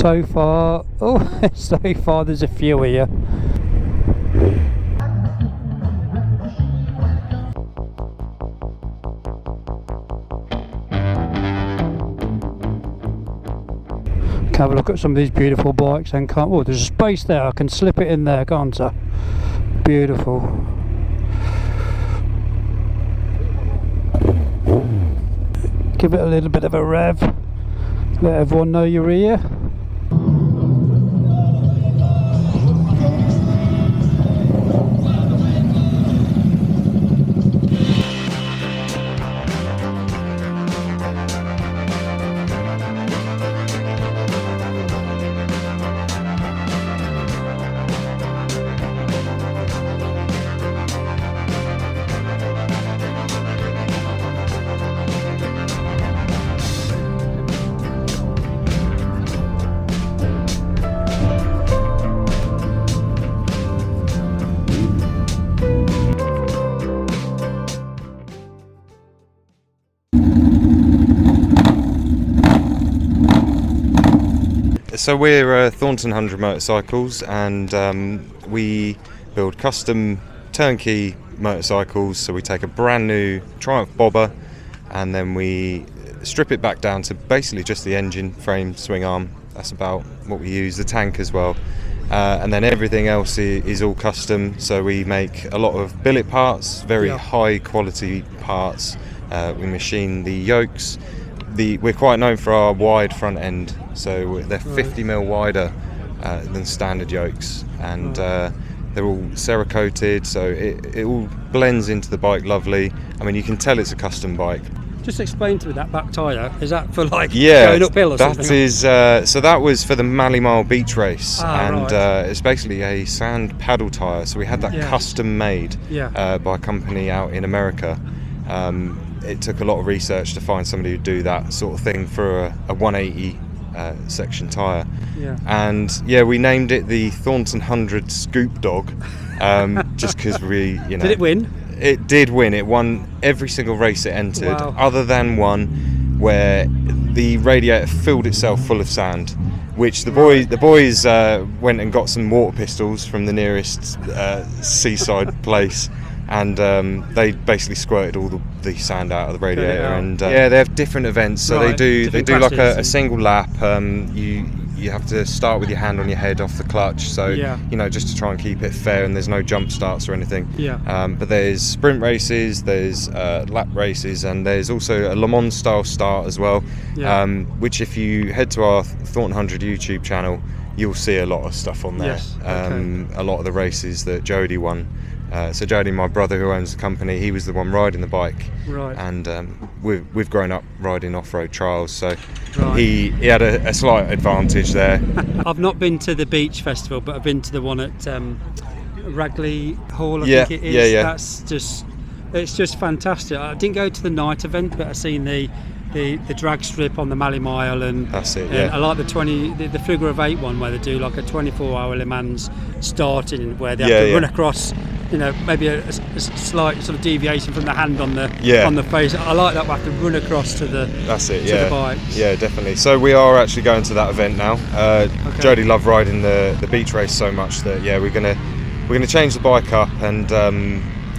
So far, oh, so far there's a few here. Have a look at some of these beautiful bikes and can't. Oh, there's a space there. I can slip it in there, can't I? Beautiful. Give it a little bit of a rev. Let everyone know you're here. So we're Thornton Hundred motorcycles, and we build custom turnkey motorcycles. So we take a brand new Triumph bobber and then we strip it back down to basically just the engine, frame, swing arm. That's about what we use, the tank as well. And then everything else is all custom. So we make a lot of billet parts, very high quality parts. We machine the yokes. We're quite known for our wide front end, so they're 50mm wider than standard yokes, and they're all Cerakoted, so it all blends into the bike lovely. I mean, you can tell it's a custom bike. Just explain to me that back tyre. Is that for like going uphill or something? That is, so that was for the Malle Beach Race, it's basically a sand paddle tyre. So we had that custom made by a company out in America. It took a lot of research to find somebody who'd do that sort of thing for a 180 section tyre. And we named it the Thornton 100 Scoop Dog, just because we, you know. Did it win? It did win. It won every single race it entered, other than one where the radiator filled itself full of sand, which the boys went and got some water pistols from the nearest seaside place. And they basically squirted all the sand out of the radiator, and they have different events. So they do like a single lap. You have to start with your hand on your head off the clutch, so you know, just to try and keep it fair, and there's no jump starts or anything. But there's sprint races, there's lap races, and there's also a Le Mans style start as well. Which, if you head to our Thornton 100 YouTube channel, you'll see a lot of stuff on there. A lot of the races that Jody won. So Jody, my brother who owns the company, he was the one riding the bike, and we've grown up riding off-road trials, so he had a slight advantage there. I've not been to the beach festival, but I've been to the one at Ragley Hall, I think it is. That's it's just fantastic. I didn't go to the night event, but I've seen the drag strip on the Malle Mile, and that's it. And I like the figure of 8 one, where they do like a 24-hour Le Mans starting, where they have to run across, you know, maybe a slight sort of deviation from the hand on the face. I like that we have to run across to the the bikes. Yeah, definitely. So we are actually going to that event now. Jody loved riding the beach race so much that we're gonna change the bike up and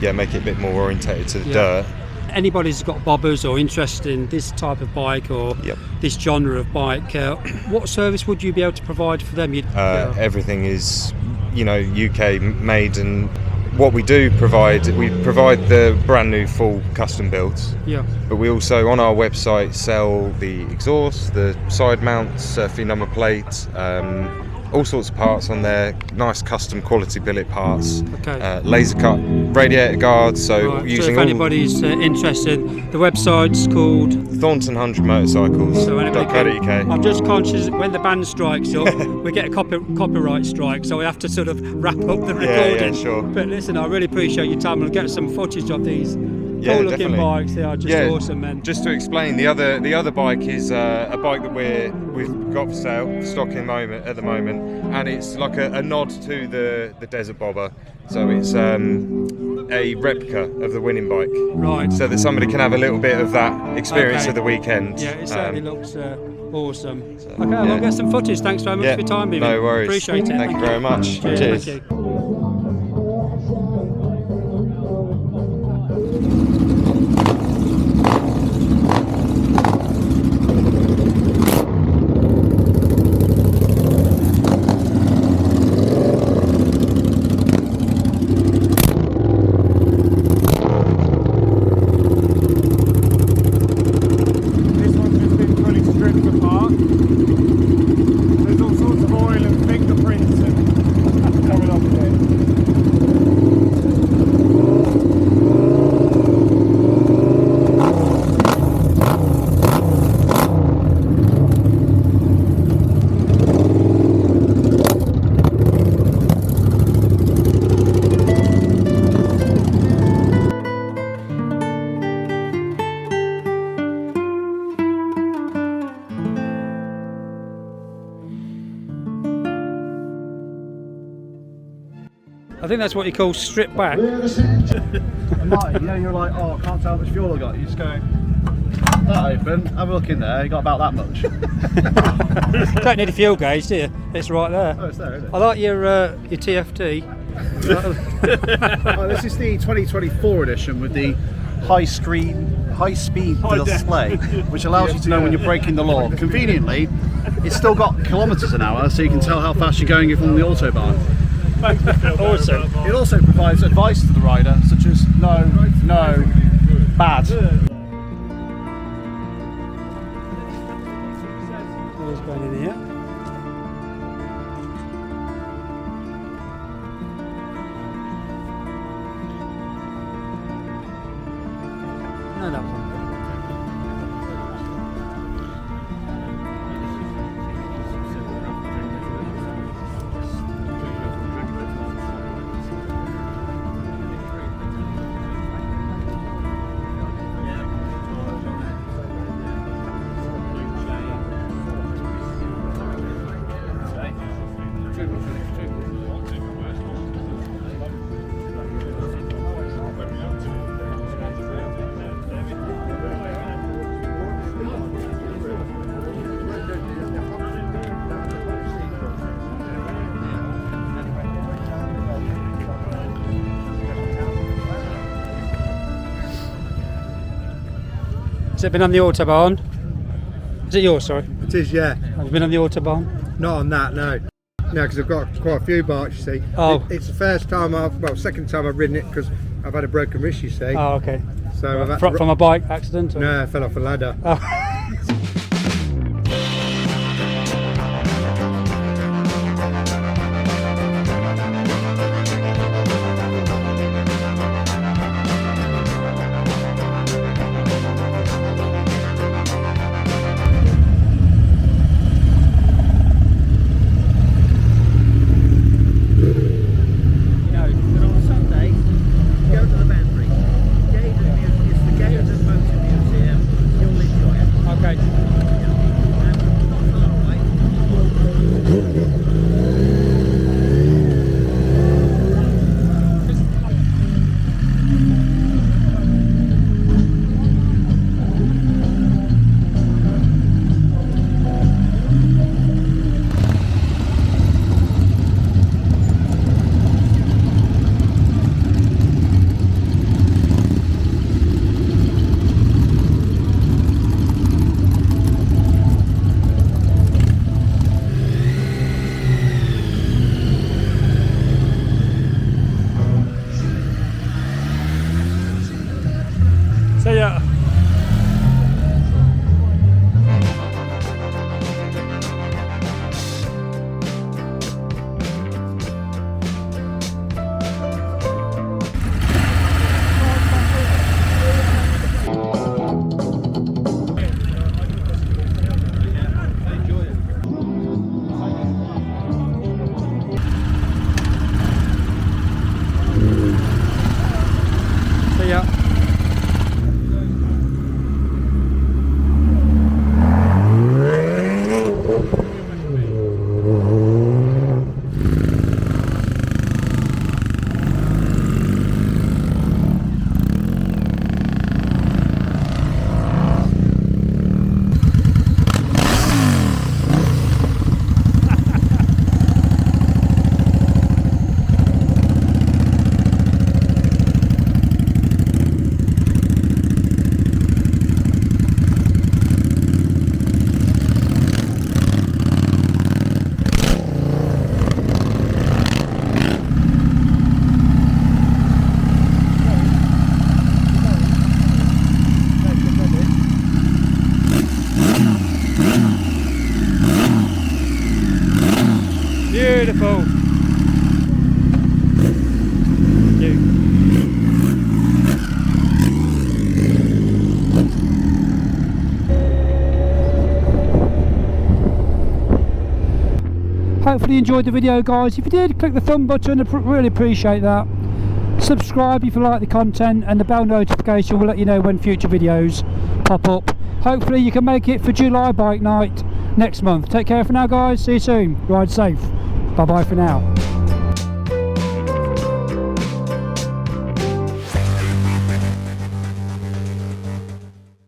make it a bit more orientated to the dirt. Anybody's got bobbers or interested in this type of bike or this genre of bike, what service would you be able to provide for them? Everything is, you know, UK made, and what we do provide, we provide the brand new full custom builds. But we also on our website sell the exhaust, the side mounts, number plates, all sorts of parts on there, nice custom quality billet parts, laser cut radiator guards. So using if anybody's interested, the website's called Thornton 100 motorcycles. So I'm just conscious when the band strikes up, we get a copyright strike, so we have to sort of wrap up the recording. Sure. But listen, I really appreciate your time. We'll get some footage of these cool looking bikes. They are just awesome, man. Just to explain, the other bike is a bike that we've got for sale, stock at the moment, and it's like a nod to the Desert Bobber. So it's a replica of the winning bike, right? So that somebody can have a little bit of that experience of the weekend. Yeah, it certainly looks awesome. Okay, I'll get some footage. Thanks very much for your time, Vivian. No worries. Appreciate it. Thank you very much. Cheers. Thank you. I think that's what you call strip back. Martin, you know, you're like, oh, I can't tell how much fuel I got. You just go, that open, have a look in there, you got about that much. Don't need a fuel gauge, do you? It's right there. Oh, it's there, isn't it? I like your TFT. Oh, this is the 2024 edition with the high-speed display, which allows you to know when you're breaking the law. Conveniently, it's still got kilometres an hour, so you can tell how fast you're going if on the autobahn. Awesome. It also provides advice to the rider, such as no, bad. Where's going in here? No, that one. Has it been on the Autobahn? Is it yours, sorry? It is, yeah. Have you been on the Autobahn? Not on that, no. No, because I've got quite a few bikes, you see. Oh. It's the first time second time I've ridden it because I've had a broken wrist, you see. Oh, okay. So I've had From a bike accident? Or? No, I fell off a ladder. Oh. Okay. Beautiful. Thank you. Hopefully you enjoyed the video, guys. If you did, click the thumb button. I'd really appreciate that. Subscribe if you like the content, and the bell notification will let you know when future videos pop up. Hopefully you can make it for July bike night next month. Take care for now, guys. See you soon. Ride safe. Bye bye for now.